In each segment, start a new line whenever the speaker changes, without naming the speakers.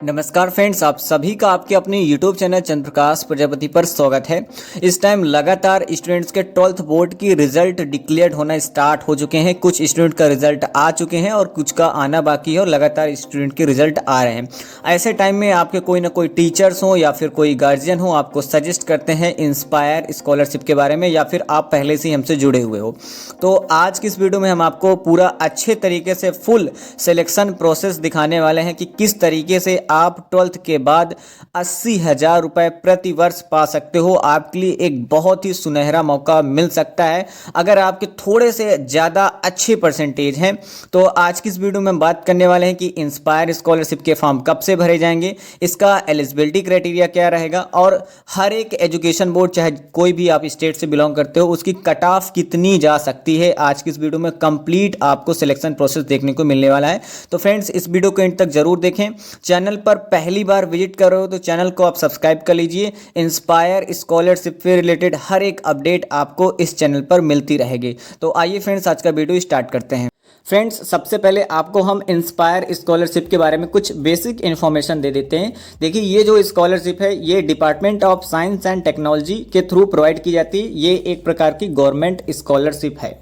नमस्कार फ्रेंड्स, आप सभी का आपके अपने YouTube चैनल चंद्रप्रकाश प्रजापति पर स्वागत है। इस टाइम लगातार स्टूडेंट्स के 12th बोर्ड की रिजल्ट डिक्लेयर्ड होना स्टार्ट हो चुके हैं। कुछ स्टूडेंट का रिजल्ट आ चुके हैं और कुछ का आना बाकी है और लगातार स्टूडेंट के रिजल्ट आ रहे हैं। ऐसे टाइम में आपके कोई ना कोई टीचर्स हो या फिर कोई गार्जियन हो आपको सजेस्ट करते हैं इंस्पायर स्कॉलरशिप के बारे में, या फिर आप पहले से ही हमसे जुड़े हुए हो। तो आज की इस वीडियो में हम आपको पूरा अच्छे तरीके से फुल सिलेक्शन प्रोसेस दिखाने वाले हैं कि किस तरीके से आप 12th के बाद 80,000 रुपए प्रति वर्ष पा सकते हो। आपके लिए एक बहुत ही सुनहरा मौका मिल सकता है अगर आपके थोड़े से ज़्यादा अच्छे परसेंटेज हैं। तो आज की इस वीडियो में हम बात करने वाले हैं कि इंस्पायर स्कॉलरशिप के फॉर्म कब से भरे जाएंगे, इसका एलिजिबिलिटी क्राइटेरिया क्या रहेगा और हर एक एजुकेशन बोर्ड, चाहे कोई भी आप स्टेट से बिलोंग करते हो, उसकी कट ऑफ कितनी जा सकती है। आज की इस वीडियो में कंप्लीट आपको सिलेक्शन प्रोसेस देखने को मिलने वाला है। तो फ्रेंड्स, इस वीडियो को एंड तक जरूर देखें। चैनल पर पहली बार विजिट कर रहे हो तो चैनल को आप सब्सक्राइब कर लीजिए। इंस्पायर स्कॉलरशिप से रिलेटेड हर एक अपडेट आपको इस चैनल पर मिलती रहेगी। तो आइए फ्रेंड्स, आज का वीडियो स्टार्ट करते हैं। फ्रेंड्स, सबसे पहले आपको हम इंस्पायर स्कॉलरशिप के बारे में कुछ बेसिक इन्फॉर्मेशन दे देते हैं। देखिए, ये जो स्कॉलरशिप है ये department of science and technology के थ्रू प्रोवाइड की जाती है। ये एक प्रकार की गवर्नमेंट स्कॉलरशिप है।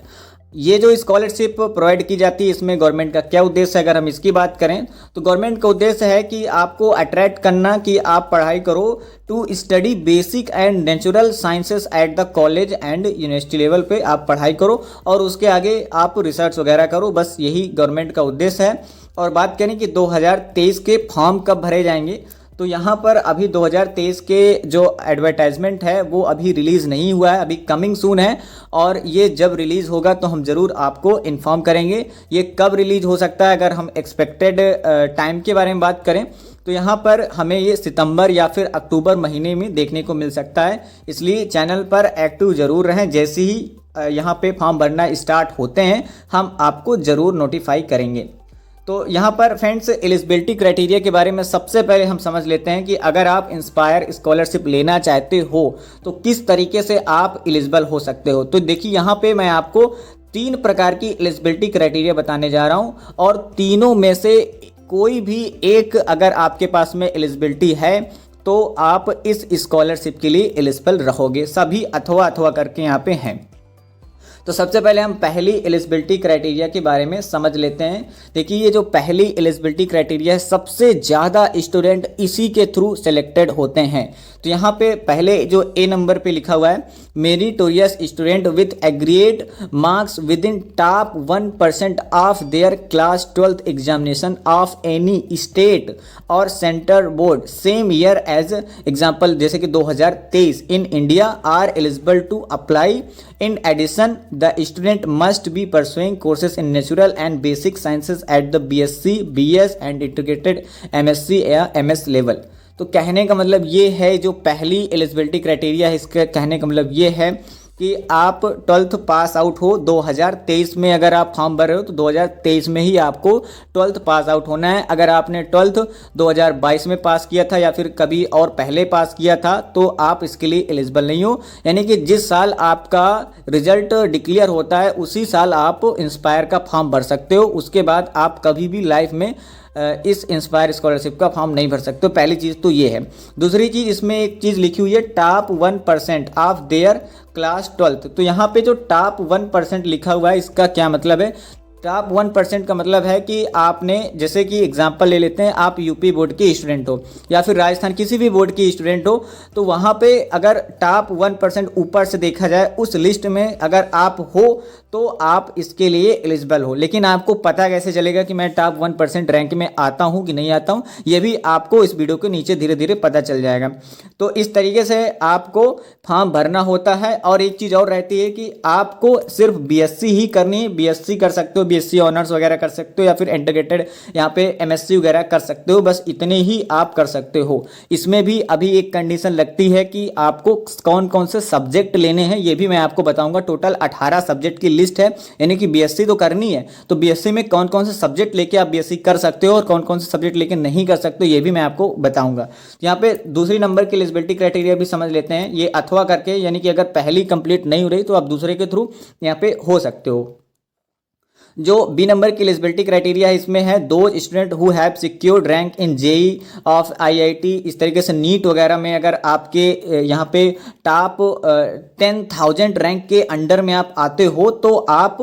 ये जो स्कॉलरशिप प्रोवाइड की जाती है, इसमें गवर्नमेंट का क्या उद्देश्य है, अगर हम इसकी बात करें तो गवर्नमेंट का उद्देश्य है कि आपको अट्रैक्ट करना कि आप पढ़ाई करो to study basic and natural sciences at the college and university level पे आप पढ़ाई करो और उसके आगे आप रिसर्च वगैरह करो। बस यही गवर्नमेंट का उद्देश्य है। और बात करें कि 2023 के फॉर्म कब भरे जाएंगे, तो यहाँ पर अभी 2023 के जो एडवर्टाइजमेंट है वो अभी रिलीज़ नहीं हुआ है, अभी कमिंग सून है। और ये जब रिलीज़ होगा तो हम ज़रूर आपको इन्फॉर्म करेंगे। ये कब रिलीज़ हो सकता है, अगर हम एक्सपेक्टेड टाइम के बारे में बात करें तो यहाँ पर हमें ये सितंबर या फिर अक्टूबर महीने में देखने को मिल सकता है। इसलिए चैनल पर एक्टिव ज़रूर रहें। जैसे ही यहाँ पे फॉर्म भरना स्टार्ट होते हैं हम आपको ज़रूर नोटिफाई करेंगे। तो यहाँ पर फ्रेंड्स, एलिजिबिलिटी क्राइटेरिया के बारे में सबसे पहले हम समझ लेते हैं कि अगर आप इंस्पायर स्कॉलरशिप लेना चाहते हो तो किस तरीके से आप एलिजिबल हो सकते हो। तो देखिए, यहाँ पे मैं आपको 3 प्रकार की एलिजिबिलिटी क्राइटेरिया बताने जा रहा हूँ और तीनों में से कोई भी एक अगर आपके पास में एलिजिबिलिटी है तो आप इस स्कॉलरशिप के लिए एलिजिबल रहोगे। सभी अथवा अथवा करके यहाँ पे हैं। तो सबसे पहले हम पहली एलिजिबिलिटी क्राइटेरिया के बारे में समझ लेते हैं। देखिए, ये जो पहली एलिजिबिलिटी क्राइटेरिया है, सबसे ज़्यादा स्टूडेंट इसी के थ्रू सेलेक्टेड होते हैं। तो यहाँ पे पहले जो ए नंबर पे लिखा हुआ है, meritorious student with aggregate marks within top 1% of their class 12th examination of any state और centre board same year as example, जैसे कि 2023 in India are eligible to apply. In addition, the student must be pursuing courses in natural and basic sciences at the BSc, BS and integrated MSc या MS level। तो कहने का मतलब ये है, जो पहली एलिजिबिलिटी क्राइटेरिया है इसका कहने का मतलब ये है कि आप 12th पास आउट हो 2023 में। अगर आप फॉर्म भर रहे हो तो 2023 में ही आपको 12th पास आउट होना है। अगर आपने 12th 2022 में पास किया था या फिर कभी और पहले पास किया था तो आप इसके लिए एलिजिबल नहीं हो। यानी कि जिस साल आपका रिजल्ट डिक्लेयर होता है उसी साल आप इंस्पायर का फॉर्म भर सकते हो। उसके बाद आप कभी भी लाइफ में इस इंस्पायर स्कॉलरशिप का फॉर्म नहीं भर सकते हो। पहली चीज़ तो ये है। दूसरी चीज़, इसमें एक चीज़ लिखी हुई है top 1% of their class 12th। तो यहाँ पे जो टॉप 1% लिखा हुआ है, इसका क्या मतलब है? टॉप 1% का मतलब है कि आपने, जैसे कि एग्जांपल ले लेते हैं, आप यूपी बोर्ड के स्टूडेंट हो या फिर राजस्थान किसी भी बोर्ड के स्टूडेंट हो, तो वहाँ पे अगर टॉप 1% ऊपर से देखा जाए उस लिस्ट में अगर आप हो तो आप इसके लिए एलिजिबल हो। लेकिन आपको पता कैसे चलेगा कि मैं टॉप 1% रैंक में आता हूँ कि नहीं आता हूँ, ये भी आपको इस वीडियो के नीचे धीरे धीरे पता चल जाएगा। तो इस तरीके से आपको फॉर्म भरना होता है। और एक चीज़ और रहती है कि आपको सिर्फ बीएससी ही करनी है। बीएससी कर सकते हो, बीएससी ऑनर्स वगैरह कर सकते हो या फिर इंटीग्रेटेड यहाँ पे एमएससी वगैरह कर सकते हो। बस इतने ही आप कर सकते हो। इसमें भी अभी एक कंडीशन लगती है कि आपको कौन कौन से सब्जेक्ट लेने हैं, ये भी मैं आपको बताऊंगा। टोटल 18 सब्जेक्ट की लिस्ट है, यानी कि बीएससी तो करनी है तो बीएससी में कौन कौन से सब्जेक्ट लेके आप बीएससी कर सकते हो और कौन कौन से सब्जेक्ट लेके नहीं कर सकते हो, ये भी मैं आपको बताऊंगा। यहाँ पे दूसरी नंबर की एलिजिबिलिटी क्राइटेरिया भी समझ लेते हैं, ये अथवा करके, यानी कि अगर पहली कंप्लीट नहीं हो रही तो आप दूसरे के थ्रू यहाँ पे हो सकते हो। जो बी नंबर की एलिजिबिलिटी क्राइटेरिया है इसमें है दो student who have secured rank in JEE of IIT, इस तरीके से नीट वगैरह में अगर आपके यहाँ पे टॉप 10,000 रैंक के अंडर में आप आते हो तो आप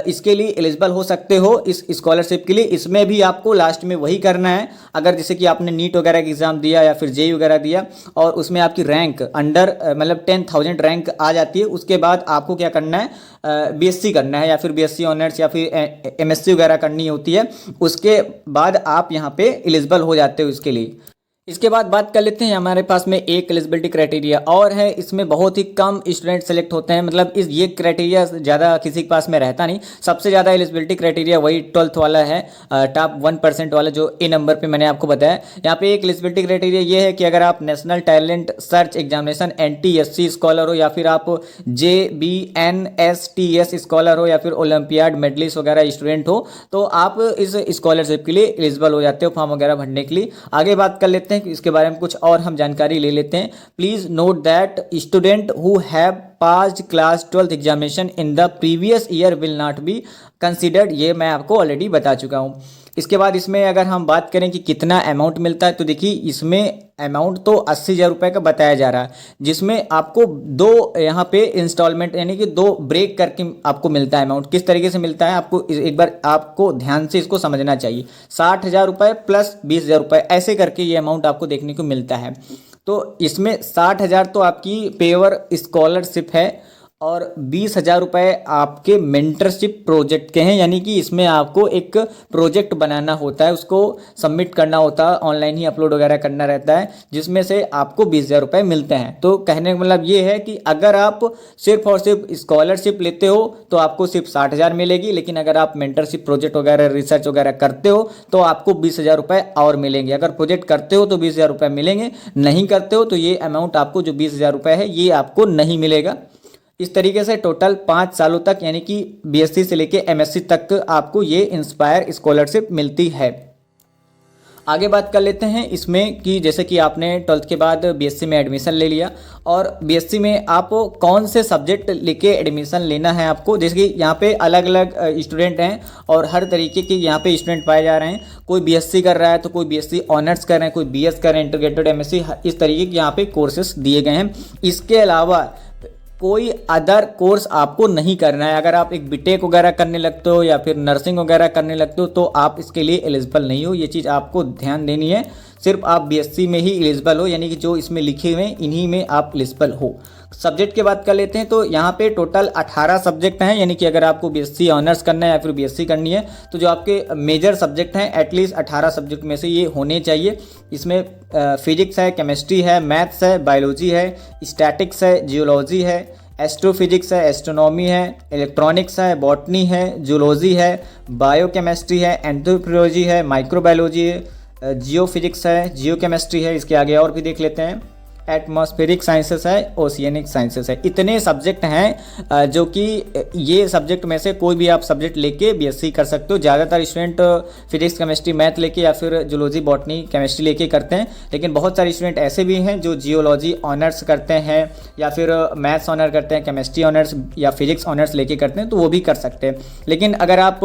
इसके लिए एलिजिबल हो सकते हो इस स्कॉलरशिप के लिए। इसमें भी आपको लास्ट में वही करना है, अगर जैसे कि आपने नीट वगैरह का एग्जाम दिया या फिर जेई वगैरह दिया और उसमें आपकी रैंक अंडर मतलब 10,000 रैंक आ जाती है, उसके बाद आपको क्या करना है, बीएससी करना है या फिर बीएससी ऑनर्स या फिर एमएससी वगैरह करनी होती है, उसके बाद आप यहाँ पे एलिजिबल हो जाते हो इसके लिए। इसके बाद बात कर लेते हैं, हमारे पास में एक एलिजिबिलिटी क्राइटेरिया और है, इसमें बहुत ही कम स्टूडेंट सेलेक्ट होते हैं, मतलब ये क्राइटेरिया ज़्यादा किसी के पास में रहता नहीं। सबसे ज़्यादा एलिजिबिलिटी क्राइटेरिया वही 12th वाला है, टॉप 1% वाला जो ए नंबर पे मैंने आपको बताया। यहाँ पे एक एलिजिबिलिटी क्राइटेरिया ये है कि अगर आप national talent search examination NTSC scholar हो या फिर आप JBNSTS स्कॉलर हो या फिर ओलंपियाड मेडलिस्ट वगैरह स्टूडेंट हो, तो आप इस स्कॉलरशिप के लिए एलिजिबल हो जाते हो फॉर्म वगैरह भरने के लिए। आगे बात कर लेते हैं कि इसके बारे में कुछ और हम जानकारी ले लेते हैं। Please note that student who have passed class 12th examination in the previous year will not be considered, ये मैं आपको ऑलरेडी बता चुका हूं। इसके बाद इसमें अगर हम बात करें कि कितना अमाउंट मिलता है, तो देखिए इसमें अमाउंट तो 80,000 रुपये का बताया जा रहा है, जिसमें आपको दो यहाँ पे इंस्टॉलमेंट यानी कि दो ब्रेक करके आपको मिलता है। अमाउंट किस तरीके से मिलता है आपको एक बार आपको ध्यान से इसको समझना चाहिए। 60,000 रुपये प्लस 20,000 रुपये ऐसे करके ये अमाउंट आपको देखने को मिलता है। तो इसमें 60,000 तो आपकी पेवर स्कॉलरशिप है और 20,000 रुपये आपके मेंटरशिप प्रोजेक्ट के हैं, यानी कि इसमें आपको एक प्रोजेक्ट बनाना होता है, उसको सबमिट करना होता है, ऑनलाइन ही अपलोड वगैरह करना रहता है, जिसमें से आपको 20,000 रुपये मिलते हैं। तो कहने का मतलब ये है कि अगर आप सिर्फ और सिर्फ स्कॉलरशिप लेते हो तो आपको सिर्फ 60,000 मिलेगी, लेकिन अगर आप मेंटरशिप प्रोजेक्ट वगैरह रिसर्च वगैरह करते हो तो आपको 20,000 रुपये और मिलेंगे। अगर प्रोजेक्ट करते हो तो 20,000 रुपये मिलेंगे, नहीं करते हो तो ये अमाउंट आपको जो 20,000 रुपये है ये आपको नहीं मिलेगा। इस तरीके से टोटल 5 सालों तक यानी कि बीएससी से लेके एमएससी तक आपको ये इंस्पायर स्कॉलरशिप मिलती है। आगे बात कर लेते हैं इसमें कि जैसे कि आपने 12th के बाद बीएससी में एडमिशन ले लिया और बीएससी में आप कौन से सब्जेक्ट लेके एडमिशन लेना है आपको, जैसे कि यहाँ पे अलग अलग स्टूडेंट हैं और हर तरीके के यहाँ पे स्टूडेंट पाए जा रहे हैं। कोई बीएससी कर रहा है तो कोई बीएससी ऑनर्स कर रहे हैं, कोई बीएस कर रहे हैं, इंटीग्रेटेड एमएससी, इस तरीके के यहाँ पे कोर्सेस दिए गए हैं। इसके अलावा कोई अदर कोर्स आपको नहीं करना है। अगर आप एक बीटेक वगैरह करने लगते हो या फिर नर्सिंग वगैरह करने लगते हो तो आप इसके लिए एलिजिबल नहीं हो, ये चीज़ आपको ध्यान देनी है। सिर्फ आप बीएससी में ही एलिजिबल हो, यानी कि जो इसमें लिखे हुए हैं इन्हीं में आप एलिजिबल हो। सब्जेक्ट की बात कर लेते हैं तो यहाँ पे टोटल 18 सब्जेक्ट हैं, यानी कि अगर आपको बीएससी ऑनर्स करना है या फिर बीएससी करनी है तो जो आपके मेजर सब्जेक्ट हैं एटलीस्ट 18 सब्जेक्ट में से ये होने चाहिए। इसमें फिजिक्स है, केमिस्ट्री है, मैथ्स है, बायोलॉजी है, स्टैटिक्स है, जियोलॉजी है, एस्ट्रोफिजिक्स है, एस्ट्रोनॉमी है, इलेक्ट्रॉनिक्स है, बॉटनी है, जूलॉजी है, बायोकेमिस्ट्री है, एंथ्रोपोलॉजी है, माइक्रोबायोलॉजी है, जियोफिजिक्स है, जियोकेमिस्ट्री है। इसके आगे और भी देख लेते हैं, एटमॉस्फेरिक साइंसेस है, ओशियनिक साइंसेस है। इतने सब्जेक्ट हैं जो कि ये सब्जेक्ट में से कोई भी आप सब्जेक्ट लेके बीएससी कर सकते हो। ज़्यादातर स्टूडेंट फिजिक्स केमिस्ट्री मैथ लेके या फिर जूलॉजी बॉटनी केमिस्ट्री लेके करते हैं, लेकिन बहुत सारे स्टूडेंट ऐसे भी हैं जो जियोलॉजी ऑनर्स करते हैं या फिर मैथ्स ऑनर करते हैं, केमिस्ट्री ऑनर्स या फिजिक्स ऑनर्स लेके करते हैं, तो वो भी कर सकते हैं। लेकिन अगर आप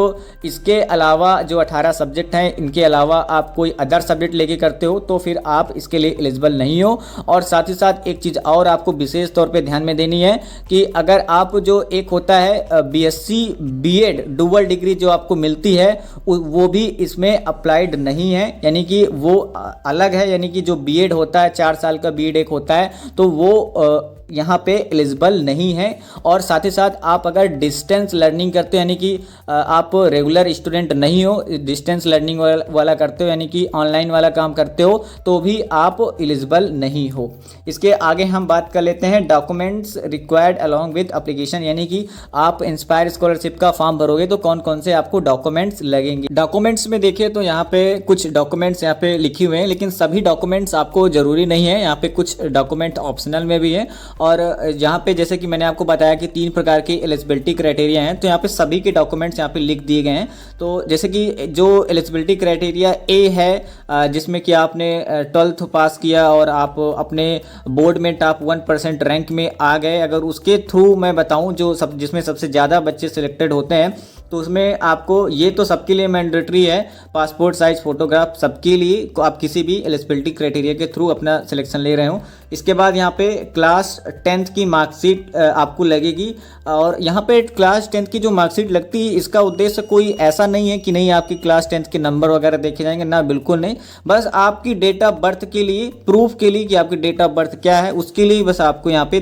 इसके अलावा जो 18 सब्जेक्ट हैं इनके अलावा आप कोई अदर सब्जेक्ट लेके करते हो तो फिर आप इसके लिए एलिजिबल नहीं हो। और साथ ही साथ एक चीज़ और आपको विशेष तौर पे ध्यान में देनी है कि अगर आप जो एक होता है बीएससी बीएड डुअल डिग्री जो आपको मिलती है वो भी इसमें अप्लाइड नहीं है, यानी कि वो अलग है। यानी कि जो बीएड होता है 4 साल का बीएड एक होता है तो वो यहाँ पे एलिजिबल नहीं है। और साथ ही साथ आप अगर डिस्टेंस लर्निंग करते हो यानी कि आप रेगुलर स्टूडेंट नहीं हो, डिस्टेंस लर्निंग वाला करते हो यानी कि ऑनलाइन वाला काम करते हो तो भी आप एलिजिबल नहीं हो। इसके आगे हम बात कर लेते हैं documents required along with application, यानी कि आप इंस्पायर स्कॉलरशिप का फॉर्म भरोगे तो कौन कौन से आपको डॉक्यूमेंट्स लगेंगे। डॉक्यूमेंट्स में देखिए तो यहाँ पे कुछ डॉक्यूमेंट्स यहाँ पे लिखे हुए हैं, लेकिन सभी डॉक्यूमेंट्स आपको जरूरी नहीं है, यहाँ पे कुछ डॉक्यूमेंट ऑप्शनल में भी है। और यहाँ पे जैसे कि मैंने आपको बताया कि 3 प्रकार के एलिजिबिलिटी क्राइटेरिया हैं, तो यहाँ पे सभी के डॉक्यूमेंट्स यहाँ पे लिख दिए गए हैं। तो जैसे कि जो एलिजिबिलिटी क्राइटेरिया ए है जिसमें कि आपने 12th पास किया और आप अपने बोर्ड में टॉप 1% रैंक में आ गए, अगर उसके थ्रू मैं बताऊं जो जिसमें सबसे ज़्यादा बच्चे सिलेक्टेड होते हैं तो उसमें आपको ये तो सबके लिए मैंडेटरी है, पासपोर्ट साइज फ़ोटोग्राफ सबके लिए, आप किसी भी एलिजिबिलिटी क्राइटेरिया के थ्रू अपना सिलेक्शन ले रहे हो। इसके बाद यहाँ पे क्लास 10th की मार्कशीट आपको लगेगी, और यहाँ पे क्लास 10th की जो मार्कशीट लगती है इसका उद्देश्य कोई ऐसा नहीं है कि नहीं आपकी क्लास 10th के नंबर वगैरह देखे जाएंगे, ना बिल्कुल नहीं। बस आपकी डेट ऑफ बर्थ के लिए, प्रूफ के लिए कि आपकी डेट ऑफ बर्थ क्या है, उसके लिए बस आपको यहाँ पे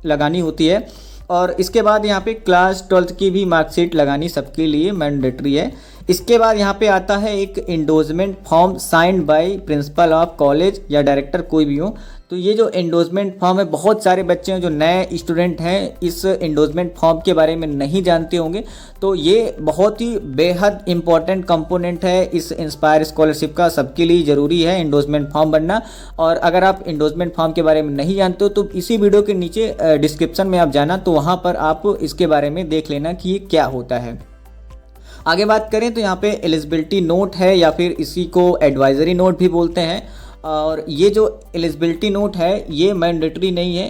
लगानी होती है। और इसके बाद यहाँ पे क्लास 12th की भी मार्कशीट लगानी सबके लिए मैंडेटरी है। इसके बाद यहाँ पे आता है एक endorsement form signed by principle of college या डायरेक्टर, कोई भी हो। तो ये जो इंडोर्समेंट फॉर्म है, बहुत सारे बच्चे हैं जो नए स्टूडेंट हैं इस इंडोर्समेंट फॉर्म के बारे में नहीं जानते होंगे। तो ये बहुत ही बेहद इंपॉर्टेंट कंपोनेंट है इस इंस्पायर स्कॉलरशिप का, सबके लिए ज़रूरी है इंडोर्समेंट फॉर्म बनना। और अगर आप इंडोर्समेंट फॉर्म के बारे में नहीं जानते हो तो इसी वीडियो के नीचे डिस्क्रिप्शन में आप जाना, तो वहाँ पर आप इसके बारे में देख लेना कि ये क्या होता है। आगे बात करें तो यहाँ पे एलिजिबिलिटी नोट है, या फिर इसी को एडवाइजरी नोट भी बोलते हैं। और ये जो एलिजिबिलिटी नोट है ये मैंडेटरी नहीं है,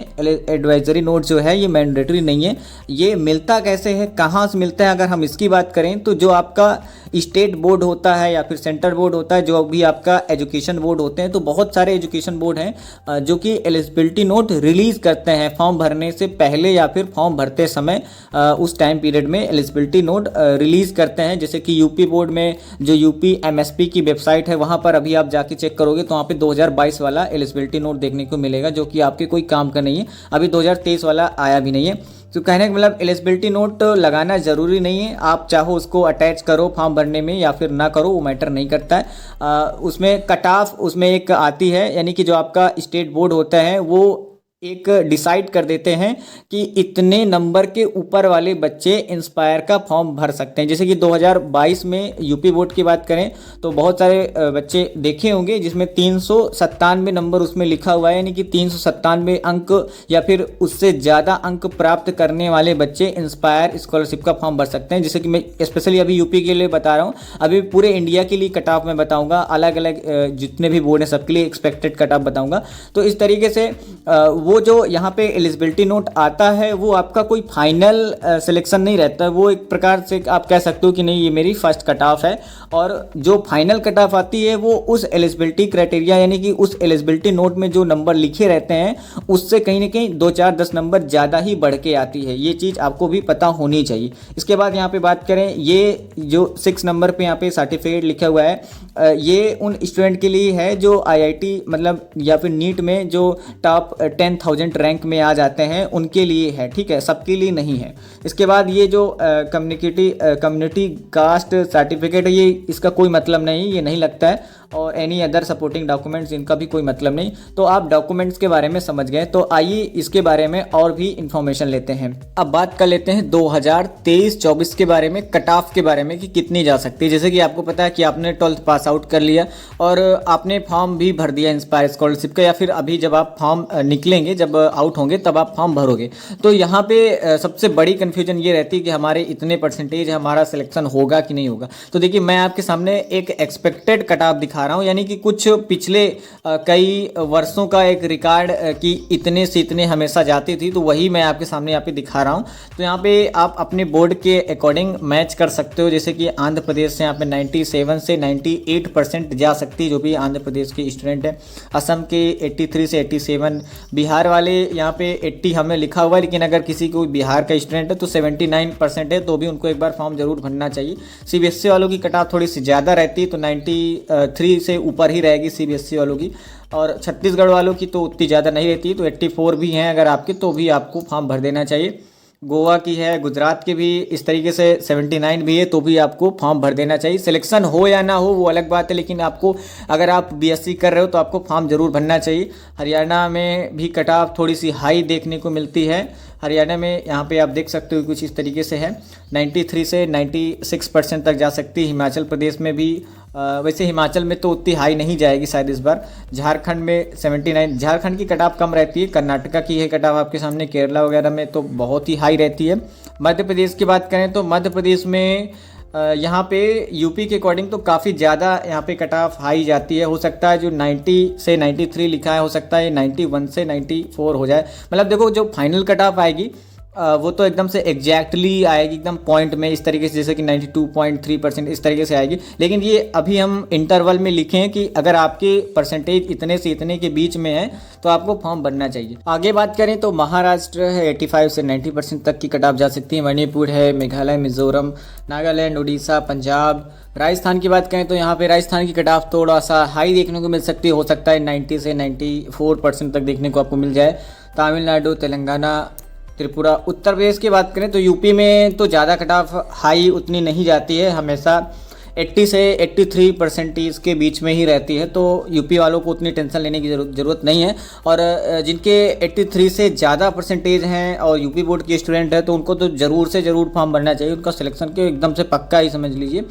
एडवाइजरी नोट जो है ये मैंडेटरी नहीं है। ये मिलता कैसे है, कहाँ से मिलता है, अगर हम इसकी बात करें तो जो आपका स्टेट बोर्ड होता है या फिर सेंटर बोर्ड होता है, जो भी आपका एजुकेशन बोर्ड होते हैं, तो बहुत सारे एजुकेशन बोर्ड हैं जो कि एलिजिबिलिटी नोट रिलीज़ करते हैं फॉर्म भरने से पहले या फिर फॉर्म भरते समय उस टाइम पीरियड में एलिजिबिलिटी नोट रिलीज़ करते हैं। जैसे कि यूपी बोर्ड में जो यूपी एमएसपी की वेबसाइट है वहाँ पर अभी आप जाके चेक करोगे तो वहाँ पे 2022 वाला एलिजिबिलिटी नोट देखने को मिलेगा, जो कि आपके कोई काम का नहीं है। अभी 2023 वाला आया भी नहीं है। तो कहने का मतलब एलिजिबिलिटी नोट लगाना ज़रूरी नहीं है, आप चाहो उसको अटैच करो फॉर्म भरने में या फिर ना करो, वो मैटर नहीं करता है। उसमें कट ऑफ उसमें एक आती है, यानी कि जो आपका स्टेट बोर्ड होता है वो एक डिसाइड कर देते हैं कि इतने नंबर के ऊपर वाले बच्चे इंस्पायर का फॉर्म भर सकते हैं। जैसे कि 2022 में यूपी बोर्ड की बात करें तो बहुत सारे बच्चे देखे होंगे जिसमें 397 नंबर उसमें लिखा हुआ है, यानी कि 397 अंक या फिर उससे ज़्यादा अंक प्राप्त करने वाले बच्चे इंस्पायर स्कॉलरशिप का फॉर्म भर सकते हैं। जैसे कि मैं स्पेशली अभी यूपी के लिए बता रहा हूँ, अभी पूरे इंडिया के लिए कट ऑफ मैं बताऊँगा, अलग अलग जितने भी बोर्ड हैं सबके लिए एक्सपेक्टेड कट ऑफ बताऊँगा। तो इस तरीके से वो जो यहाँ पे एलिजिबिलिटी नोट आता है वो आपका कोई फाइनल सिलेक्शन नहीं रहता है, वो एक प्रकार से आप कह सकते हो कि नहीं ये मेरी फर्स्ट कट ऑफ है। और जो फाइनल कट ऑफ आती है वो उस एलिजिबिलिटी क्राइटेरिया यानी कि उस एलिजिबिलिटी नोट में जो नंबर लिखे रहते हैं उससे कहीं ना कहीं 2-4-10 नंबर ज़्यादा ही बढ़ के आती है। ये चीज़ आपको भी पता होनी चाहिए। इसके बाद यहाँ पे बात करें, ये जो 6 नंबर पे यहाँ पे सर्टिफिकेट लिखा हुआ है ये उन स्टूडेंट के लिए है जो IIT मतलब या फिर नीट में जो टॉप 10,000 रैंक में आ जाते हैं उनके लिए है, ठीक है, सबके लिए नहीं है। इसके बाद ये जो कम्युनिटी कास्ट सर्टिफिकेट है, ये इसका कोई मतलब नहीं, ये नहीं लगता है। और एनी अदर सपोर्टिंग डॉक्यूमेंट्स, इनका भी कोई मतलब नहीं। तो आप डॉक्यूमेंट्स के बारे में समझ गए, तो आइए इसके बारे में और भी इंफॉर्मेशन लेते हैं। अब बात कर लेते हैं 2023-24 के बारे में, कट ऑफ के बारे में कि कितनी जा सकती है। जैसे कि आपको पता है कि आपने 12th पास आउट कर लिया और आपने फॉर्म भी भर दिया इंस्पायर स्कॉलरशिप का, या फिर अभी जब आप फॉर्म निकलेंगे, जब आउट होंगे तब आप फॉर्म भरोगे। तो यहाँ पे सबसे बड़ी कन्फ्यूजन ये रहती है कि हमारे इतने परसेंटेज हमारा सिलेक्शन होगा कि नहीं होगा। तो देखिए मैं आपके सामने एक एक्सपेक्टेड कट ऑफ दिखा रहा हूं, यानी कि कुछ पिछले कई वर्षों का एक रिकॉर्ड कि इतने से इतने हमेशा जाती थी, तो वही मैं आपके सामने यहाँ पे दिखा रहा हूं। तो यहाँ पे आप अपने बोर्ड के अकॉर्डिंग मैच कर सकते हो। जैसे कि आंध्र प्रदेश से यहाँ पे 97 से 98% जा सकती है जो भी आंध्र प्रदेश के स्टूडेंट है। असम के 83 से 87, बिहार वाले यहाँ पे 80 हमें लिखा हुआ है, लेकिन अगर किसी को बिहार का स्टूडेंट है तो 79% है, तो भी उनको एक बार फॉर्म जरूर भरना चाहिए। CBSE वालों की कट ऑफ थोड़ी सी ज़्यादा रहती है, तो 93 से ऊपर ही रहेगी CBSE वालों की। और छत्तीसगढ़ वालों की तो उतनी ज़्यादा नहीं रहती, तो 84 भी हैं अगर आपके, तो भी आपको फॉर्म भर देना चाहिए। गोवा की है, गुजरात की भी इस तरीके से 79 भी है, तो भी आपको फॉर्म भर देना चाहिए। सिलेक्शन हो या ना हो वो अलग बात है, लेकिन आपको अगर आप BSc कर रहे हो तो आपको फॉर्म जरूर भरना चाहिए। हरियाणा में भी कट ऑफ थोड़ी सी हाई देखने को मिलती है। हरियाणा में यहाँ पे आप देख सकते हो कुछ इस तरीके से है, 93 से 96% तक जा सकती है। हिमाचल प्रदेश में भी वैसे हिमाचल में तो उतनी हाई नहीं जाएगी शायद इस बार। झारखंड में 79, झारखंड की कट ऑफ कम रहती है। कर्नाटका की है कट ऑफ आपके सामने, केरला वगैरह में तो बहुत ही हाई रहती है। मध्य प्रदेश की बात करें तो मध्य प्रदेश में यहाँ पे यूपी के अकॉर्डिंग तो काफ़ी ज़्यादा यहाँ पे कट ऑफ हाई जाती है। हो सकता है जो 90 से 93 लिखा है, हो सकता है 91 से 94 हो जाए। मतलब देखो जो फाइनल कट ऑफ आएगी वो तो एकदम से एग्जैक्टली आएगी, एकदम पॉइंट में, इस तरीके से जैसे कि 92.3% इस तरीके से आएगी। लेकिन ये अभी हम इंटरवल में लिखे हैं कि अगर आपके परसेंटेज इतने से इतने के बीच में है तो आपको फॉर्म भरना चाहिए। आगे बात करें तो महाराष्ट्र है 85 से 90% तक की कट ऑफ जा सकती है। मणिपुर है, मेघालय, मिजोरम, नागालैंड, उड़ीसा, पंजाब। राजस्थान की बात करें तो यहाँ पे राजस्थान की कट ऑफ थोड़ा सा हाई देखने को मिल सकती है, हो सकता है 90 से 94% तक देखने को आपको मिल जाए। तमिलनाडु, तेलंगाना, त्रिपुरा। उत्तर प्रदेश की बात करें तो यूपी में तो ज़्यादा कट ऑफ हाई उतनी नहीं जाती है, हमेशा 80 से 83% के बीच में ही रहती है, तो यूपी वालों को उतनी टेंशन लेने की ज़रूरत नहीं है। और जिनके 83 से ज़्यादा परसेंटेज हैं और यूपी बोर्ड के स्टूडेंट हैं तो उनको तो ज़रूर से ज़रूर फॉर्म भरना चाहिए, उनका सिलेक्शन के एकदम से पक्का ही समझ लीजिए।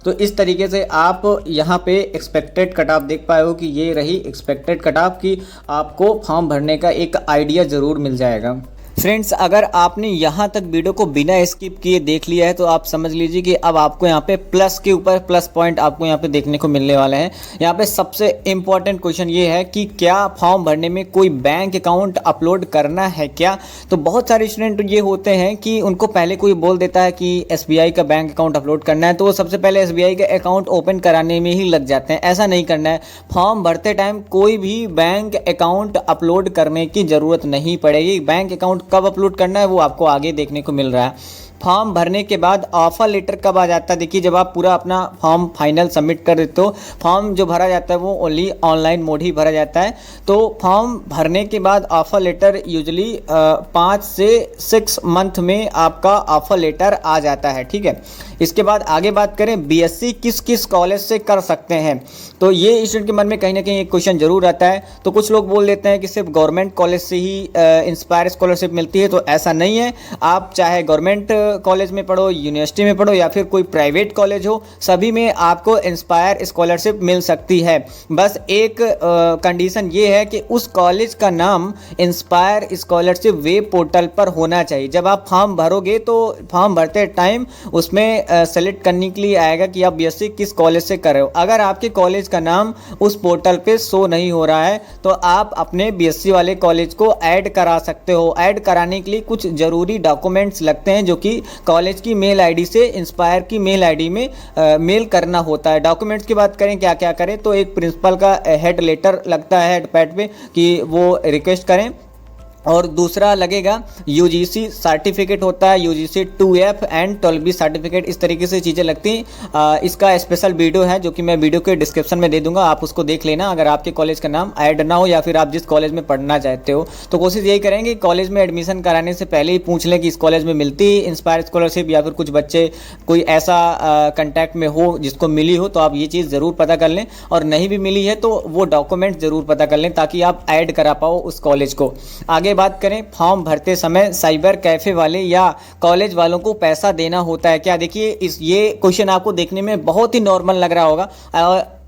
तो इस तरीके से आप यहाँ पे एक्सपेक्टेड कट ऑफ देख पाए हो कि ये रही एक्सपेक्टेड कट ऑफ, कि आपको फॉर्म भरने का एक आइडिया ज़रूर मिल जाएगा। फ्रेंड्स, अगर आपने यहाँ तक वीडियो को बिना स्किप किए देख लिया है तो आप समझ लीजिए कि अब आपको यहाँ पे प्लस के ऊपर प्लस पॉइंट आपको यहाँ पे देखने को मिलने वाले हैं। यहाँ पे सबसे इम्पॉर्टेंट क्वेश्चन ये है कि क्या फॉर्म भरने में कोई बैंक अकाउंट अपलोड करना है क्या। तो बहुत सारे स्टूडेंट ये होते हैं कि उनको पहले कोई बोल देता है कि SBI का बैंक अकाउंट अपलोड करना है, तो वो सबसे पहले SBI का अकाउंट ओपन कराने में ही लग जाते हैं। ऐसा नहीं करना है, फॉर्म भरते टाइम कोई भी बैंक अकाउंट अपलोड करने की ज़रूरत नहीं पड़ेगी। बैंक अकाउंट कब अपलोड करना है वो आपको आगे देखने को मिल रहा है। फॉर्म भरने के बाद ऑफर लेटर कब आ जाता है, देखिए जब आप पूरा अपना फॉर्म फाइनल सबमिट कर देते हो, फॉर्म जो भरा जाता है वो ओनली ऑनलाइन मोड ही भरा जाता है। तो फॉर्म भरने के बाद ऑफर लेटर यूजली 5 से 6 मंथ में आपका ऑफर लेटर आ जाता है, ठीक है। इसके बाद आगे बात करें BSc किस किस कॉलेज से कर सकते हैं, तो ये स्टूडेंट के मन में कहीं ना कहीं एक क्वेश्चन जरूर आता है। तो कुछ लोग बोल देते हैं कि सिर्फ गवर्नमेंट कॉलेज से ही इंस्पायर स्कॉलरशिप मिलती है, तो ऐसा नहीं है। आप चाहे गवर्नमेंट कॉलेज में पढ़ो, यूनिवर्सिटी में पढ़ो या फिर कोई प्राइवेट कॉलेज हो, सभी में आपको इंस्पायर स्कॉलरशिप मिल सकती है। बस एक कंडीशन ये है कि उस कॉलेज का नाम इंस्पायर स्कॉलरशिप वेब पोर्टल पर होना चाहिए। जब आप फॉर्म भरोगे तो फॉर्म भरते टाइम उसमें सेलेक्ट करने के लिए आएगा कि आप BSc किस कॉलेज से कर रहे हो। अगर आपके कॉलेज का नाम उस पोर्टल पे शो नहीं हो रहा है तो आप अपने BSc वाले कॉलेज को ऐड करा सकते हो। ऐड कराने के लिए कुछ ज़रूरी डॉक्यूमेंट्स लगते हैं जो कि कॉलेज की मेल आईडी से इंस्पायर की मेल आईडी में मेल करना होता है। डॉक्यूमेंट्स की बात करें क्या क्या करें, तो एक प्रिंसिपल का हेड लेटर लगता है हेड पैड पे कि वो रिक्वेस्ट करें, और दूसरा लगेगा UGC सर्टिफिकेट होता है, UGC 2F and 12B certificate, इस तरीके से चीज़ें लगती हैं। इसका स्पेशल वीडियो है जो कि मैं वीडियो के डिस्क्रिप्शन में दे दूंगा, आप उसको देख लेना। अगर आपके कॉलेज का नाम ऐड ना हो या फिर आप जिस कॉलेज में पढ़ना चाहते हो, तो कोशिश यही करेंगे कॉलेज में एडमिशन कराने से पहले ही पूछ लें कि इस कॉलेज में मिलती इंस्पायर स्कॉलरशिप, या फिर कुछ बच्चे कोई ऐसा कंटैक्ट में हो जिसको मिली हो, तो आप ये चीज़ ज़रूर पता कर लें। और नहीं भी मिली है तो वो डॉक्यूमेंट ज़रूर पता कर लें ताकि आप ऐड करा पाओ उस कॉलेज को। आगे बात करें, फॉर्म भरते समय साइबर कैफे वाले या कॉलेज वालों को पैसा देना होता है क्या। देखिए ये क्वेश्चन आपको देखने में बहुत ही नॉर्मल लग रहा होगा,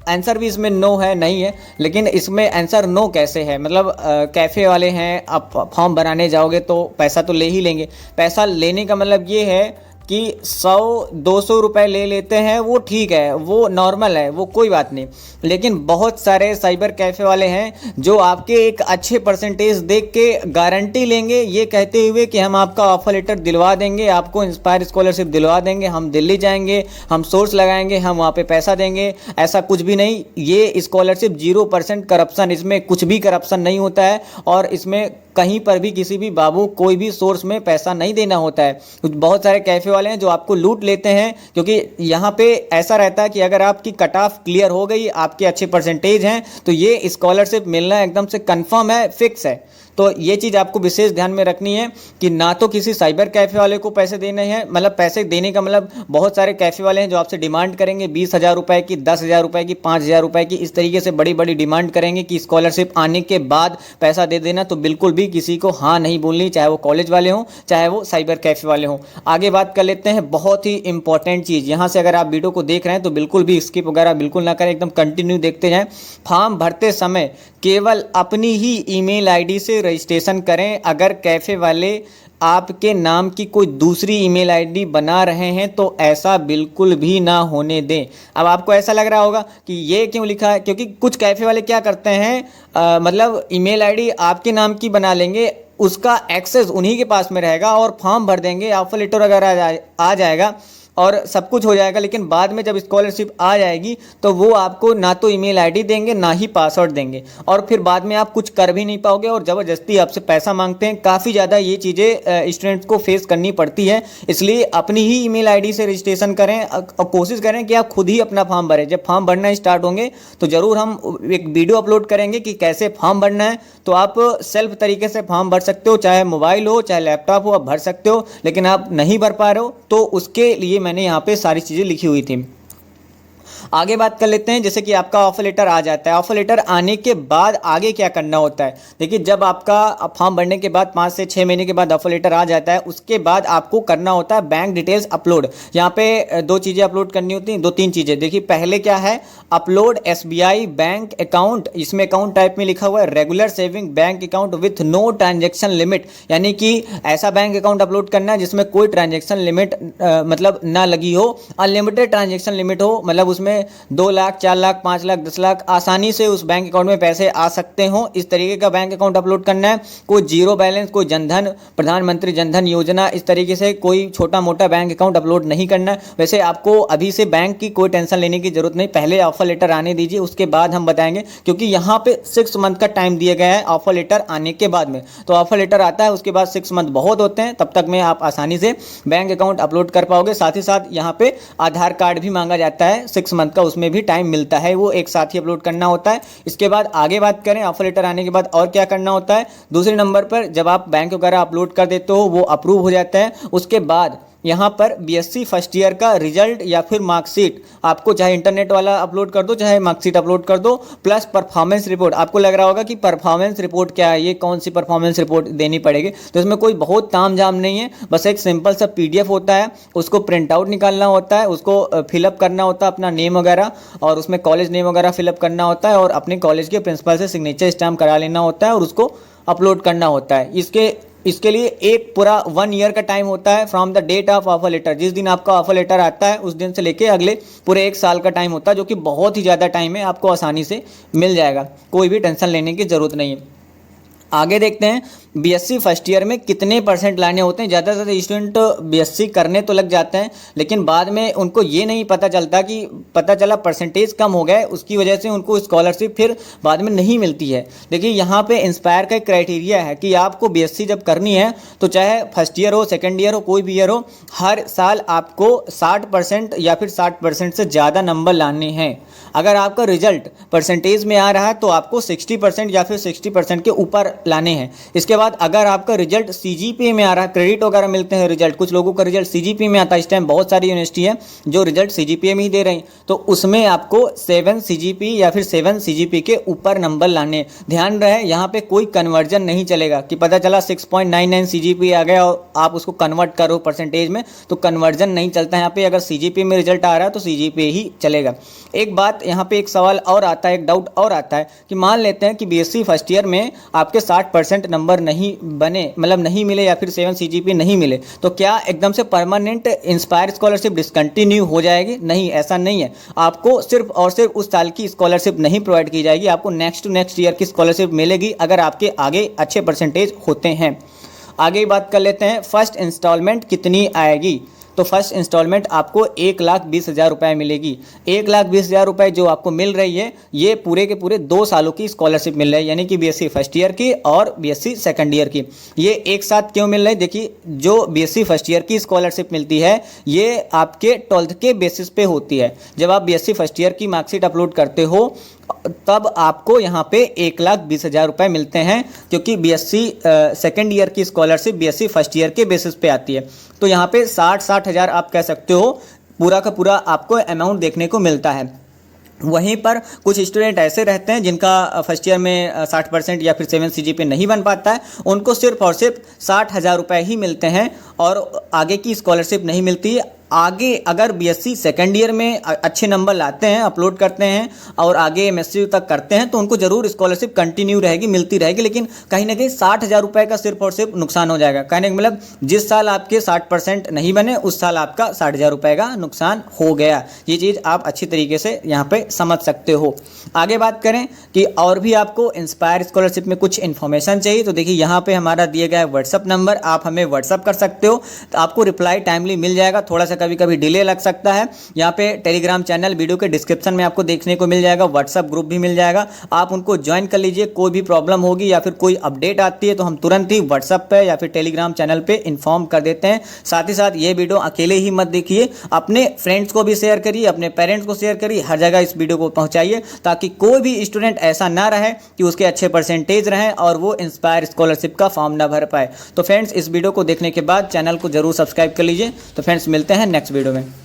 आंसर भी इसमें नो है, नहीं है, लेकिन इसमें आंसर नो कैसे है, मतलब कैफ़े वाले हैं, आप फॉर्म बनाने जाओगे तो पैसा तो ले ही लेंगे। पैसा लेने का मतलब ये है कि 100-200 रुपए ले लेते हैं, वो ठीक है, वो नॉर्मल है, वो कोई बात नहीं। लेकिन बहुत सारे साइबर कैफ़े वाले हैं जो आपके एक अच्छे परसेंटेज देख के गारंटी लेंगे ये कहते हुए कि हम आपका ऑफर लेटर दिलवा देंगे, आपको इंस्पायर स्कॉलरशिप दिलवा देंगे, हम दिल्ली जाएंगे, हम सोर्स लगाएंगे, हम वहाँ पे पैसा देंगे। ऐसा कुछ भी नहीं, ये स्कॉलरशिप 0% करप्शन, इसमें कुछ भी करप्शन नहीं होता है और इसमें कहीं पर भी किसी भी बाबू कोई भी सोर्स में पैसा नहीं देना होता है। बहुत सारे कैफ़े वाले हैं जो आपको लूट लेते हैं, क्योंकि यहाँ पे ऐसा रहता है कि अगर आपकी कट ऑफ क्लियर हो गई, आपके अच्छे परसेंटेज हैं, तो ये स्कॉलरशिप मिलना एकदम से कंफर्म है, फिक्स है। तो ये चीज़ आपको विशेष ध्यान में रखनी है कि ना तो किसी साइबर कैफ़े वाले को पैसे देने हैं, मतलब पैसे देने का मतलब बहुत सारे कैफ़े वाले हैं जो आपसे डिमांड करेंगे 20,000 रुपये की, 10,000 रुपये की, 5,000 रुपये की, इस तरीके से बड़ी बड़ी डिमांड करेंगे कि स्कॉलरशिप आने के बाद पैसा दे देना। तो बिल्कुल भी किसी को हाँ नहीं बोलनी, चाहे वो कॉलेज वाले हों चाहे वो साइबर कैफ़े वाले हों। आगे बात कर लेते हैं, बहुत ही इंपॉर्टेंट चीज़, यहाँ से अगर आप वीडियो को देख रहे हैं तो बिल्कुल भी स्किप वगैरह बिल्कुल ना करें, एकदम कंटिन्यू देखते जाएँ। फॉर्म भरते समय केवल अपनी ही ईमेल आईडी से रजिस्ट्रेशन करें। अगर कैफ़े वाले आपके नाम की कोई दूसरी ईमेल आईडी बना रहे हैं तो ऐसा बिल्कुल भी ना होने दें। अब आपको ऐसा लग रहा होगा कि ये क्यों लिखा है, क्योंकि कुछ कैफ़े वाले क्या करते हैं, मतलब ईमेल आईडी आपके नाम की बना लेंगे, उसका एक्सेस उन्हीं के पास में रहेगा और फॉर्म भर देंगे, ऑफर लेटर वगैरह आ जाएगा और सब कुछ हो जाएगा। लेकिन बाद में जब स्कॉलरशिप आ जाएगी तो वो आपको ना तो ईमेल आईडी देंगे ना ही पासवर्ड देंगे, और फिर बाद में आप कुछ कर भी नहीं पाओगे और ज़बरदस्ती आपसे पैसा मांगते हैं। काफ़ी ज़्यादा ये चीज़ें स्टूडेंट्स को फेस करनी पड़ती है। इसलिए अपनी ही ईमेल आईडी से रजिस्ट्रेशन करें और कोशिश करें कि आप खुद ही अपना फॉर्म भरें। जब फॉर्म भरना स्टार्ट होंगे तो ज़रूर हम एक वीडियो अपलोड करेंगे कि कैसे फॉर्म भरना है। तो आप सेल्फ तरीके से फॉर्म भर सकते हो, चाहे मोबाइल हो चाहे लैपटॉप हो, आप भर सकते हो। लेकिन आप नहीं भर पा रहे हो तो उसके लिए मैंने यहाँ पे सारी चीज़ें लिखी हुई थी। आगे बात कर लेते हैं, जैसे कि आपका ऑफर लेटर आ जाता है। ऑफर लेटर आने के बाद आगे क्या करना होता है? देखिए, जब आपका फॉर्म भरने के बाद 5 से 6 महीने के बाद ऑफर लेटर आ जाता है, उसके बाद आपको करना होता है बैंक डिटेल्स अपलोड। यहाँ पे 2 चीज़ें अपलोड करनी होती हैं, 2-3 चीज़ें। देखिए, पहले क्या है, अपलोड SBI बैंक अकाउंट। इसमें अकाउंट टाइप में लिखा हुआ है regular saving bank account with no transaction limit, यानी कि ऐसा बैंक अकाउंट अपलोड करना है जिसमें कोई ट्रांजेक्शन लिमिट मतलब ना लगी हो। अनलिमिटेड ट्रांजेक्शन लिमिट हो, मतलब उसमें 2 लाख 4 लाख 5 लाख 10 लाख आसानी से उस बैंक अकाउंट में पैसे आ सकते हो, इस तरीके का बैंक अकाउंट अपलोड करना है। कोई जीरो बैलेंस, कोई जनधन, प्रधानमंत्री जनधन योजना, इस तरीके से कोई छोटा मोटा बैंक अकाउंट अपलोड नहीं करना है। वैसे आपको अभी से बैंक की कोई टेंशन लेने की जरूरत नहीं, पहले ऑफर लेटर आने दीजिए, उसके बाद हम बताएंगे, क्योंकि यहाँ पे 6 मंथ का टाइम दिया गया है ऑफर लेटर आने के बाद में। तो ऑफर लेटर आता है, उसके बाद 6 मंथ बहुत होते हैं, तब तक में आप आसानी से बैंक अकाउंट अपलोड कर पाओगे। साथ ही साथ यहाँ पे आधार कार्ड भी मांगा जाता है 6 मंथ का, उसमें भी टाइम मिलता है, वो एक साथ ही अपलोड करना होता है। इसके बाद आगे बात करें ऑफर लेटर आने के बाद और क्या करना होता है। दूसरे नंबर पर जब आप बैंक वगैरह अपलोड कर देते हो, वो अप्रूव हो जाता है। उसके बाद यहाँ पर BSc फर्स्ट ईयर का रिजल्ट या फिर मार्कशीट, आपको चाहे इंटरनेट वाला अपलोड कर दो चाहे मार्कशीट अपलोड कर दो, प्लस परफॉर्मेंस रिपोर्ट। आपको लग रहा होगा कि परफॉर्मेंस रिपोर्ट क्या है, ये कौन सी परफॉर्मेंस रिपोर्ट देनी पड़ेगी। तो इसमें कोई बहुत ताम झाम नहीं है, बस एक सिंपल सा PDF होता है, उसको प्रिंट आउट निकालना होता है, उसको फिलअप करना होता है अपना नेम वगैरह, और उसमें कॉलेज नेम वगैरह फिलअप करना होता है, और अपने कॉलेज के प्रिंसिपल से सिग्नेचर स्टैम्प करा लेना होता है और उसको अपलोड करना होता है। इसके लिए एक पूरा 1 ईयर का टाइम होता है from the date of offer letter. जिस दिन आपका ऑफर लेटर आता है उस दिन से लेके अगले पूरे 1 साल का टाइम होता है, जो कि बहुत ही ज़्यादा टाइम है, आपको आसानी से मिल जाएगा, कोई भी टेंशन लेने की ज़रूरत नहीं है। आगे देखते हैं BSc फर्स्ट ईयर में कितने % लाने होते हैं। ज़्यादा से ज़्यादा स्टूडेंट BSc करने तो लग जाते हैं, लेकिन बाद में उनको ये नहीं पता चलता कि पता चला परसेंटेज कम हो गए, उसकी वजह से उनको स्कॉलरशिप फिर बाद में नहीं मिलती है। देखिए, यहाँ पे इंस्पायर का एक क्राइटेरिया है कि आपको BSc जब करनी है तो चाहे फर्स्ट ईयर हो, सेकेंड ईयर हो, कोई भी ईयर हो, हर साल आपको 60% या फिर 60% से ज़्यादा नंबर लाने हैं। अगर आपका रिजल्ट परसेंटेज में आ रहा है तो आपको 60% या फिर 60% के ऊपर लाने हैं। इसके बाद अगर आपका रिजल्ट CGPA में आ रहा है, क्रेडिट वगैरह मिलते हैं रिजल्ट, कुछ लोगों का रिजल्ट CGPA में आता है। इस टाइम बहुत सारी यूनिवर्सिटी है जो रिजल्ट CGPA में ही दे रही हैं, तो उसमें आपको 7 CGP या फिर 7 CGP के ऊपर नंबर लाने। ध्यान रहे, यहाँ पे कोई कन्वर्जन नहीं चलेगा कि पता चला 6.99 CGP आ गया और आप उसको कन्वर्ट करो परसेंटेज में, तो कन्वर्जन नहीं चलता। यहाँ पे अगर CGPA में रिजल्ट आ रहा है तो CGPA ही चलेगा। एक बात यहाँ पे एक सवाल और आता है, एक डाउट और आता है कि मान लेते हैं कि BSc फर्स्ट ईयर में आपके 60% नंबर नहीं बने, मतलब नहीं मिले या फिर 7 CGP नहीं मिले, तो क्या एकदम से परमानेंट इंस्पायर स्कॉलरशिप डिसकंटिन्यू हो जाएगी? नहीं, ऐसा नहीं है। आपको सिर्फ और सिर्फ उस साल की स्कॉलरशिप नहीं प्रोवाइड की जाएगी, आपको नेक्स्ट टू नेक्स्ट ईयर की स्कॉलरशिप मिलेगी अगर आपके आगे अच्छे परसेंटेज होते हैं। आगे बात कर लेते हैं फर्स्ट इंस्टॉलमेंट कितनी आएगी। तो फर्स्ट इंस्टॉलमेंट आपको 1,20,000 रुपये मिलेगी। 1,20,000 रुपये जो आपको मिल रही है, ये पूरे के पूरे 2 सालों की स्कॉलरशिप मिल रही है, यानी कि BSc फर्स्ट ईयर की और BSc सेकंड ईयर की। ये एक साथ क्यों मिल रही है? देखिए, जो BSc फर्स्ट ईयर की स्कॉलरशिप मिलती है ये आपके 12th के बेसिस पे होती है। जब आप BSc फर्स्ट ईयर की मार्कशीट अपलोड करते हो तब आपको यहाँ पे 1,20,000 रुपये मिलते हैं, क्योंकि BSc सेकेंड ईयर की स्कॉलरशिप BSc फर्स्ट ईयर के बेसिस पे आती है। तो यहाँ पे 60 हज़ार आप कह सकते हो पूरा का पूरा आपको अमाउंट देखने को मिलता है। वहीं पर कुछ स्टूडेंट ऐसे रहते हैं जिनका फर्स्ट ईयर में 60% या फिर 7 CGP नहीं बन पाता है, उनको सिर्फ और सिर्फ 60 हज़ार रुपये ही मिलते हैं और आगे की स्कॉलरशिप नहीं मिलती है। आगे अगर बीएससी सेकेंड ईयर में अच्छे नंबर लाते हैं, अपलोड करते हैं और आगे एमएससी तक करते हैं तो उनको जरूर स्कॉलरशिप कंटिन्यू रहेगी, मिलती रहेगी। लेकिन कहीं ना कहीं 60,000 रुपये का सिर्फ और सिर्फ नुकसान हो जाएगा। कहने का मतलब जिस साल आपके 60% नहीं बने उस साल आपका 60,000 रुपये का नुकसान हो गया। ये चीज़ आप अच्छी तरीके से यहाँ पे समझ सकते हो। आगे बात करें कि और भी आपको इंस्पायर स्कॉलरशिप में कुछ इन्फॉर्मेशन चाहिए तो देखिए यहाँ पे हमारा दिया गया है व्हाट्सअप नंबर, आप हमें व्हाट्सअप कर सकते हो तो आपको रिप्लाई टाइमली मिल जाएगा। थोड़ा सा कभी कभी डिले लग सकता है। यहाँ पे टेलीग्राम चैनल वीडियो के डिस्क्रिप्शन में आपको देखने को मिल जाएगा, व्हाट्सअप ग्रुप भी मिल जाएगा, आप उनको ज्वाइन कर लीजिए। कोई भी प्रॉब्लम होगी या फिर कोई अपडेट आती है तो हम तुरंत ही व्हाट्सअप पे या फिर टेलीग्राम चैनल पे इन्फॉर्म कर देते हैं। साथ ही साथ ये वीडियो अकेले ही मत देखिए, अपने फ्रेंड्स को भी शेयर करिए, अपने पेरेंट्स को शेयर करिए, हर जगह इस वीडियो को पहुंचाइए ताकि कोई भी स्टूडेंट ऐसा ना रहे कि उसके अच्छे परसेंटेज रहें और वो इंस्पायर स्कॉलरशिप का फॉर्म ना भर पाए। तो फ्रेंड्स इस वीडियो को देखने के बाद चैनल को जरूर सब्सक्राइब कर लीजिए। तो फ्रेंड्स मिलते हैं नेक्स्ट वीडियो में।